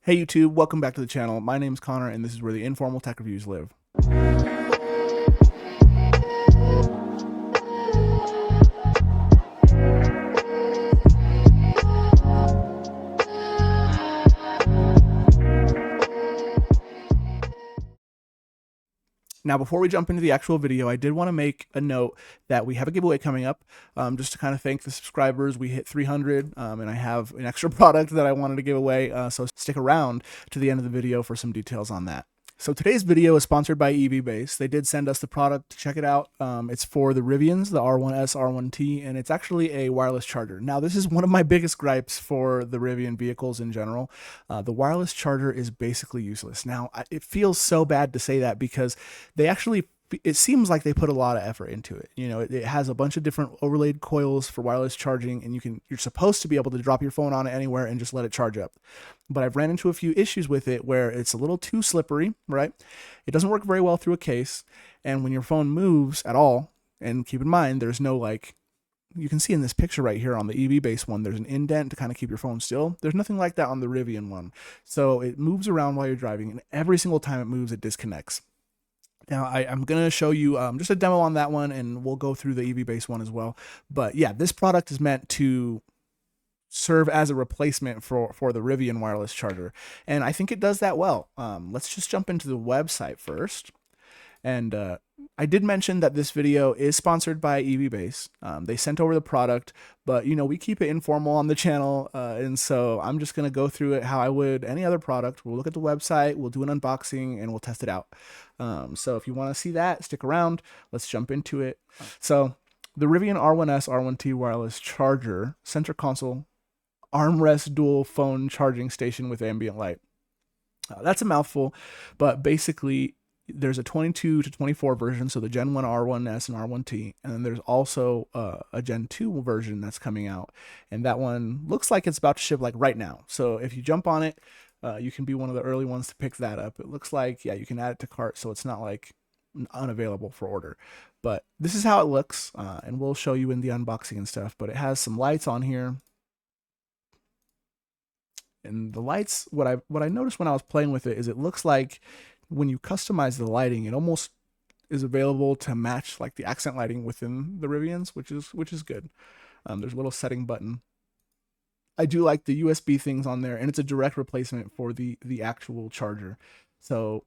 Hey YouTube, welcome back to the channel. My name's Connor and this is where the informal tech reviews live. Now, before we jump into the actual video, I did want to make a note that we have a giveaway coming up, just to kind of thank the subscribers. We hit 300, and I have an extra product that I wanted to give away, so stick around to the end of the video for some details on that. So today's video is sponsored by EVBase. They did send us the product to check it out. It's for the Rivians, the R1S, R1T, and it's actually a wireless charger. Now, this is one of my biggest gripes for the Rivian vehicles in general. The wireless charger is basically useless. Now, it feels so bad to say that because they actually, it seems like they put a lot of effort into it. You know, it has a bunch of different overlaid coils for wireless charging, and you're supposed to be able to drop your phone on it anywhere and just let it charge up. But I've ran into a few issues with it where it's a little too slippery, right? It doesn't work very well through a case, and when your phone moves at all, and keep in mind, there's no you can see in this picture right here on the EVBase one, there's an indent to kind of keep your phone still. There's nothing like that on the Rivian one. So it moves around while you're driving, and every single time it moves, it disconnects. Now, I'm going to show you just a demo on that one, and we'll go through the EVBase one as well. But yeah, this product is meant to serve as a replacement for the Rivian wireless charger, and I think it does that well. Let's just jump into the website first. And I did mention that this video is sponsored by EVBase. They sent over the product, but you know, we keep it informal on the channel, and so I'm just going to go through it how I would any other product. We'll look at the website, we'll do an unboxing, and we'll test it out. So if you want to see that, stick around. Let's jump into it. So the Rivian R1S R1T wireless charger, center console, armrest dual phone charging station with ambient light. That's a mouthful, but basically there's a 22 to 24 version, so the Gen 1 R1S and R1T, and then there's also a Gen 2 version that's coming out, and that one looks like it's about to ship like right now. So if you jump on it, you can be one of the early ones to pick that up. It looks like, yeah, you can add it to cart, so it's not like unavailable for order. But this is how it looks, and we'll show you in the unboxing and stuff. But it has some lights on here. And the lights, what I noticed when I was playing with it is it looks like when you customize the lighting, it almost is available to match like the accent lighting within the Rivians, which is good. There's a little setting button. I do like the USB things on there, and it's a direct replacement for the actual charger. So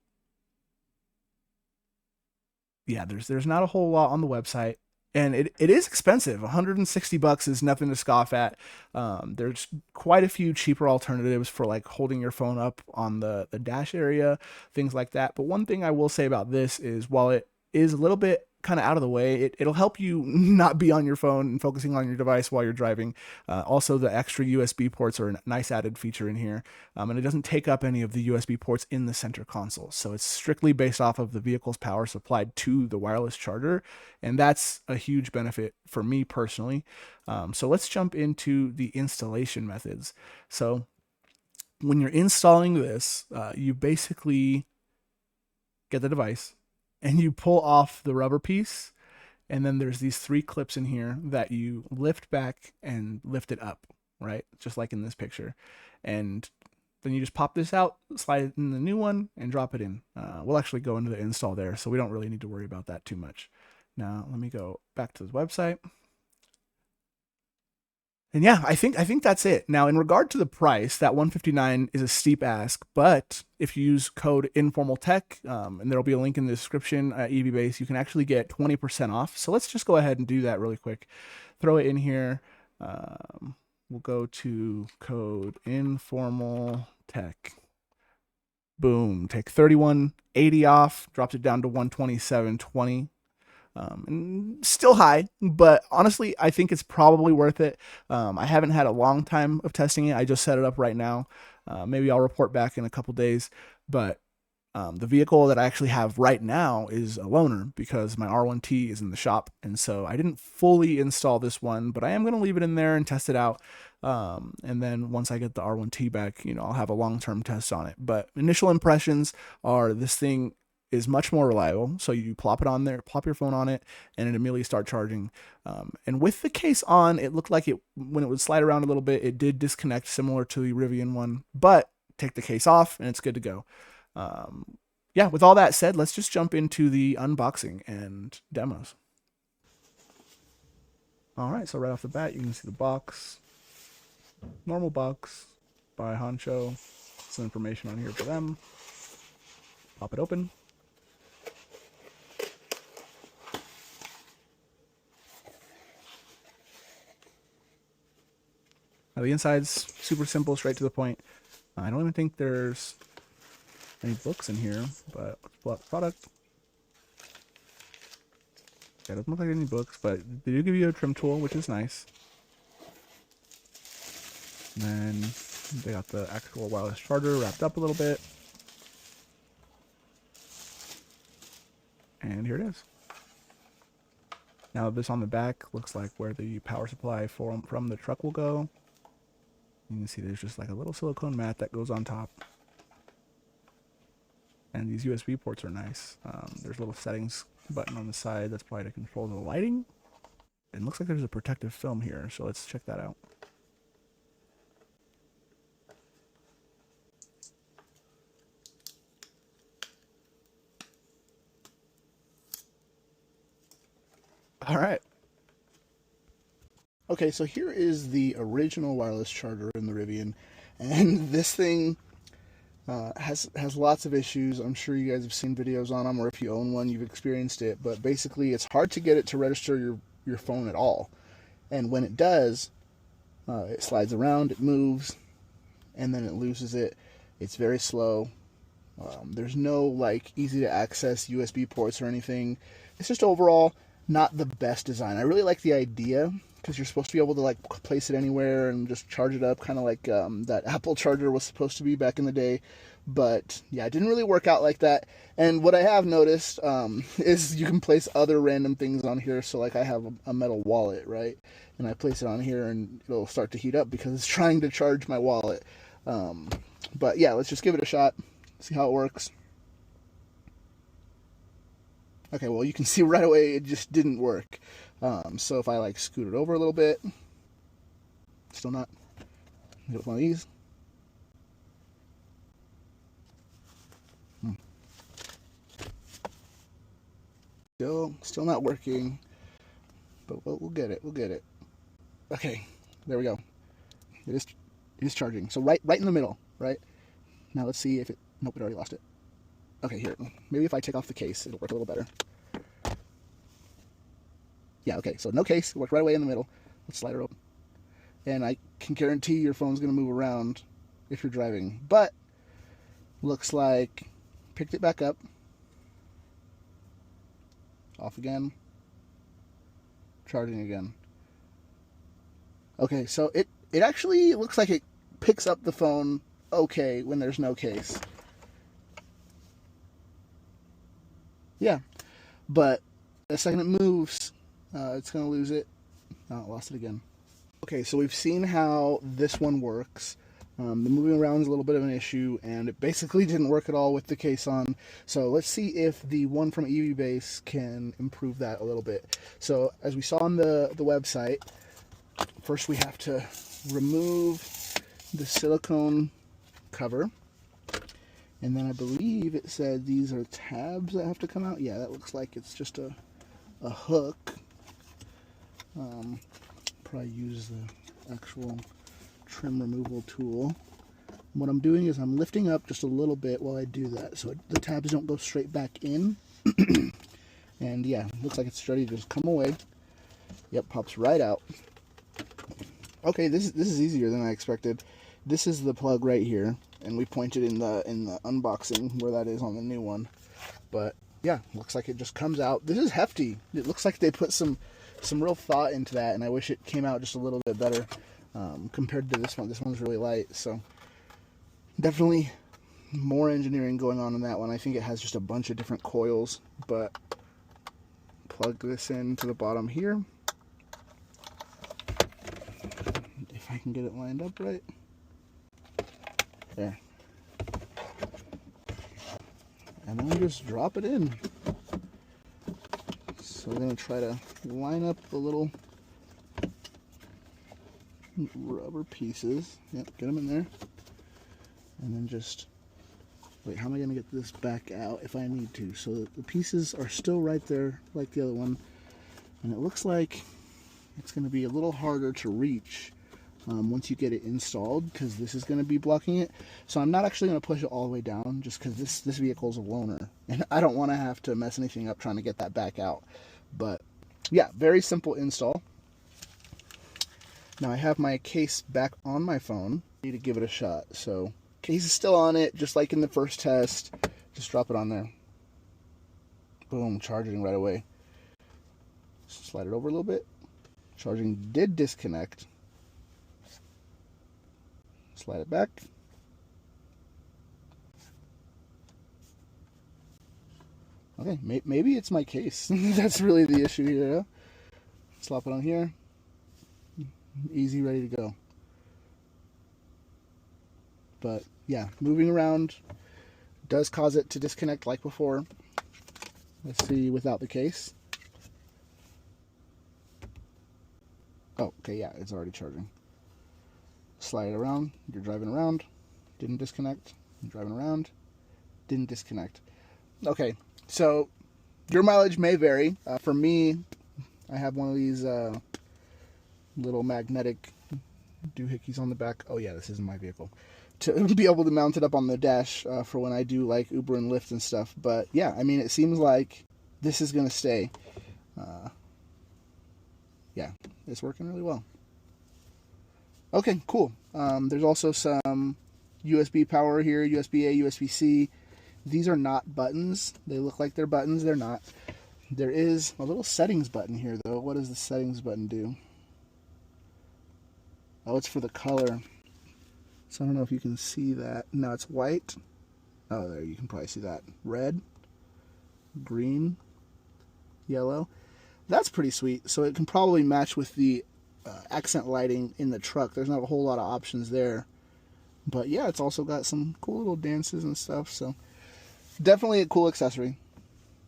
yeah, there's not a whole lot on the website. And it is expensive. $160 is nothing to scoff at. There's quite a few cheaper alternatives for like holding your phone up on the dash area, things like that. But one thing I will say about this is while it is a little bit kind of out of the way, it'll help you not be on your phone and focusing on your device while you're driving. Also, the extra USB ports are a nice added feature in here, and it doesn't take up any of the USB ports in the center console. So it's strictly based off of the vehicle's power supplied to the wireless charger, and that's a huge benefit for me personally. So let's jump into the installation methods. So when you're installing this, you basically get the device and you pull off the rubber piece, and then there's these 3 clips in here that you lift back and lift it up, right? Just like in this picture. And then you just pop this out, slide it in the new one, and drop it in. We'll actually go into the install there, so we don't really need to worry about that too much. Now, let me go back to the website. And yeah, I think that's it. Now, in regard to the price, that $159 is a steep ask, but if you use code InformalTech, and there'll be a link in the description at EVBase, you can actually get 20% off. So let's just go ahead and do that really quick. Throw it in here. We'll go to code InformalTech. Boom, take $31.80 off, drops it down to $127.20. And still high, but honestly, I think it's probably worth it. I haven't had a long time of testing it. I just set it up right now. Maybe I'll report back in a couple days, but the vehicle that I actually have right now is a loaner because my R1T is in the shop, and so I didn't fully install this one, but I am going to leave it in there and test it out. And then once I get the R1T back, you know, I'll have a long-term test on it. But initial impressions are this thing is much more reliable. So you plop it on there, plop your phone on it, and it immediately start charging. And with the case on, it looked like it, when it would slide around a little bit, it did disconnect similar to the Rivian one, but take the case off and it's good to go. Yeah, with all that said, let's just jump into the unboxing and demos. All right, so right off the bat, you can see the box, normal box by Honcho, some information on here for them. Pop it open. Now the inside's super simple, straight to the point. I don't even think there's any books in here, but let's pull out the product. Yeah, it doesn't look like any books, but they do give you a trim tool, which is nice. And then they got the actual wireless charger wrapped up a little bit. And here it is. Now this on the back looks like where the power supply from the truck will go. You can see there's just like a little silicone mat that goes on top. And these USB ports are nice. There's a little settings button on the side that's probably to control the lighting. It looks like there's a protective film here, so let's check that out. All right. Okay, so here is the original wireless charger in the Rivian, and this thing has lots of issues. I'm sure you guys have seen videos on them, or if you own one, you've experienced it. But basically, it's hard to get it to register your phone at all. And when it does, it slides around, it moves, and then it loses it. It's very slow. There's no like easy to access USB ports or anything. It's just overall not the best design. I really like the idea, because you're supposed to be able to like place it anywhere and just charge it up, kind of like that Apple charger was supposed to be back in the day. But yeah, it didn't really work out like that. And what I have noticed is you can place other random things on here. So like I have a metal wallet, right? And I place it on here and it'll start to heat up because it's trying to charge my wallet. But yeah, let's just give it a shot, see how it works. Okay, well, you can see right away it just didn't work. So if I like scoot it over a little bit, still not. Get one of these. Still not working, but we'll get it. We'll get it. Okay, there we go. It is charging. So right in the middle, right? Now let's see if it. Nope, it already lost it. Okay, here. Maybe if I take off the case, it'll work a little better. Yeah, okay, so no case. It worked right away in the middle. Let's slide it open. And I can guarantee your phone's going to move around if you're driving. But looks like picked it back up. Off again. Charging again. Okay, so it actually looks like it picks up the phone okay when there's no case. Yeah, but the second it moves, it's going to lose it. Oh, it lost it again. Okay, so we've seen how this one works. The moving around is a little bit of an issue, and it basically didn't work at all with the case on. So let's see if the one from EV Base can improve that a little bit. So as we saw on the website, first we have to remove the silicone cover. And then I believe it said these are tabs that have to come out. Yeah, that looks like it's just a hook. Probably use the actual trim removal tool. What I'm doing is I'm lifting up just a little bit while I do that, so the tabs don't go straight back in. And yeah, looks like it's ready to just come away. Yep, pops right out. Okay, this is easier than I expected. This is the plug right here, and we pointed in the unboxing where that is on the new one. But yeah, looks like it just comes out. This is hefty. It looks like they put some real thought into that, and I wish it came out just a little bit better compared to this one. This one's really light, so definitely more engineering going on in that one. I think it has just a bunch of different coils, but plug this into the bottom here. If I can get it lined up right. There. And then just drop it in. So we're going to try to line up the little rubber pieces. Yep, get them in there. and then just, wait, how am I going to get this back out if I need to? So the pieces are still right there like the other one, and it looks like it's going to be a little harder to reach once you get it installed, because this is going to be blocking it. So I'm not actually going to push it all the way down, just because this vehicle is a loaner, and I don't want to have to mess anything up trying to get that back out. But yeah, very simple install. Now I have my case back on my phone. I need to give it a shot. So case is still on it, just like in the first test. Just drop it on there. Boom, charging right away. Slide it over a little bit. Charging did disconnect. Slide it back. Okay, maybe it's my case. That's really the issue here. Slap it on here. Easy, ready to go. But yeah, moving around does cause it to disconnect like before. Let's see without the case. Oh, okay, yeah, it's already charging. Slide it around, you're driving around, didn't disconnect, you're driving around, didn't disconnect. Okay, so your mileage may vary. For me, I have one of these little magnetic doohickeys on the back. Oh yeah, this isn't my vehicle. To be able to mount it up on the dash for when I do like Uber and Lyft and stuff. But yeah, I mean, it seems like this is going to stay. Yeah, it's working really well. Okay, cool. There's also some USB power here, USB-A, USB-C. These are not buttons. They look like they're buttons. They're not. There is a little settings button here, though. What does the settings button do? Oh, it's for the color. So I don't know if you can see that. No, it's white. Oh, there, you can probably see that. Red, green, yellow. That's pretty sweet. So it can probably match with the accent lighting in the truck. There's not a whole lot of options there. But yeah, it's also got some cool little dances and stuff. So definitely a cool accessory.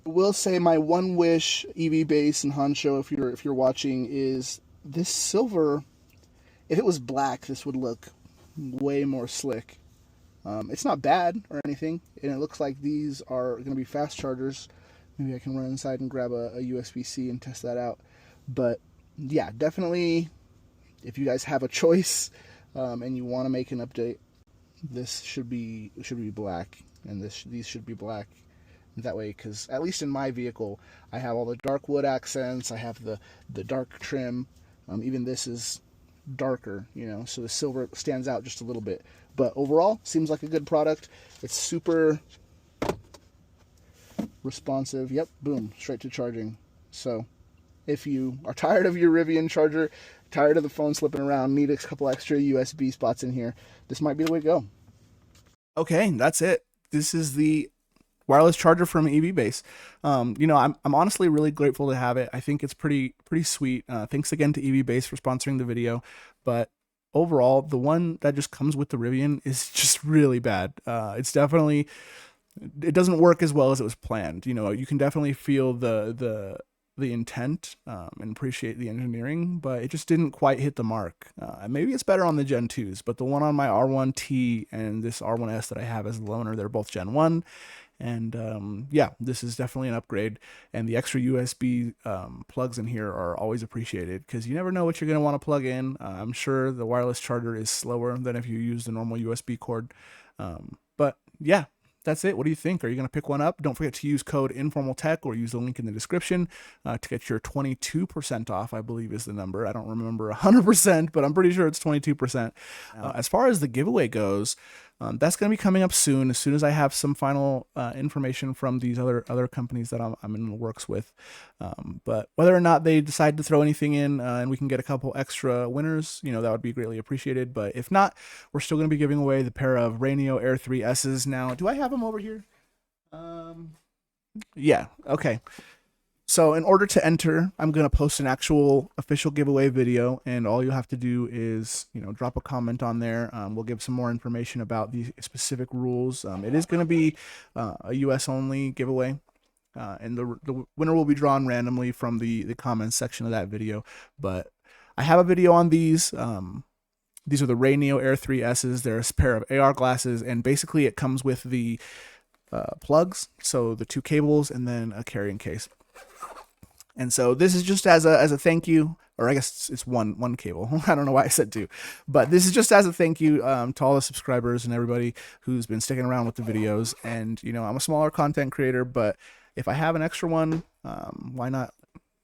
I will say my one wish, EV Base and Honcho, if you're watching, is this silver. If it was black, this would look way more slick. It's not bad or anything, and it looks like these are going to be fast chargers. Maybe I can run inside and grab a USB-C and test that out. But yeah, definitely, if you guys have a choice and you want to make an update, this should be black, and these should be black. That way, because at least in my vehicle, I have all the dark wood accents. I have the dark trim. Even this is darker, you know, so the silver stands out just a little bit. But overall, seems like a good product. It's super responsive. Yep, boom, straight to charging. So if you are tired of your Rivian charger, tired of the phone slipping around, need a couple extra USB spots in here, this might be the way to go. Okay, that's it. This is the wireless charger from EV Base. You know, I'm honestly really grateful to have it. I think it's pretty sweet. Thanks again to EV Base for sponsoring the video. But overall, the one that just comes with the Rivian is just really bad. It's definitely, it doesn't work as well as it was planned. You know, you can definitely feel the intent and appreciate the engineering, but it just didn't quite hit the mark. Maybe it's better on the Gen 2s, but the one on my R1T and this R1S that I have as a loaner, they're both Gen 1. And yeah, this is definitely an upgrade, and the extra USB plugs in here are always appreciated, because you never know what you're going to want to plug in. I'm sure the wireless charger is slower than if you use the normal USB cord. But yeah, that's it. What do you think? Are you going to pick one up? Don't forget to use code INFORMALTECH or use the link in the description to get your 22% off, I believe is the number. I don't remember 100%, but I'm pretty sure it's 22%. As far as the giveaway goes, that's going to be coming up soon as I have some final information from these other companies that I'm in the works with. But whether or not they decide to throw anything in and we can get a couple extra winners, you know, that would be greatly appreciated. But if not, we're still going to be giving away the pair of Rainio Air 3S's. Now, do I have them over here? Yeah, okay. So in order to enter, I'm going to post an actual official giveaway video, and all you have to do is, you know, drop a comment on there. We'll give some more information about the specific rules. It is going to be a US only giveaway, and the winner will be drawn randomly from the comments section of that video. But I have a video on these. These are the Ray Neo Air 3S's. They're a pair of AR glasses, and basically it comes with the plugs, so the 2 cables, and then a carrying case. And so this is just as a thank you, or I guess it's one cable. I don't know why I said 2, but this is just as a thank you to all the subscribers and everybody who's been sticking around with the videos. And you know, I'm a smaller content creator, but if I have an extra one, why not?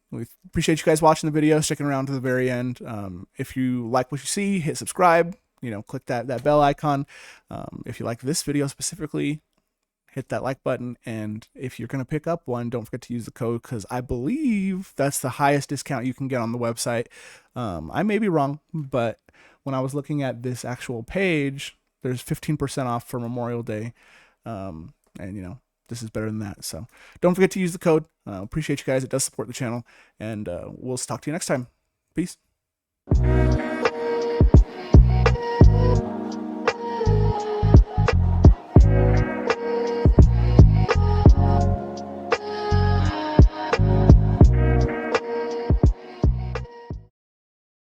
We appreciate you guys watching the video, sticking around to the very end. If you like what you see, hit subscribe. You know, click that bell icon. If you like this video specifically, hit that like button. And if you're going to pick up one, don't forget to use the code, because I believe that's the highest discount you can get on the website. I may be wrong, but when I was looking at this actual page, there's 15% off for Memorial Day. And you know, this is better than that. So don't forget to use the code. Appreciate you guys. It does support the channel. And we'll talk to you next time. Peace.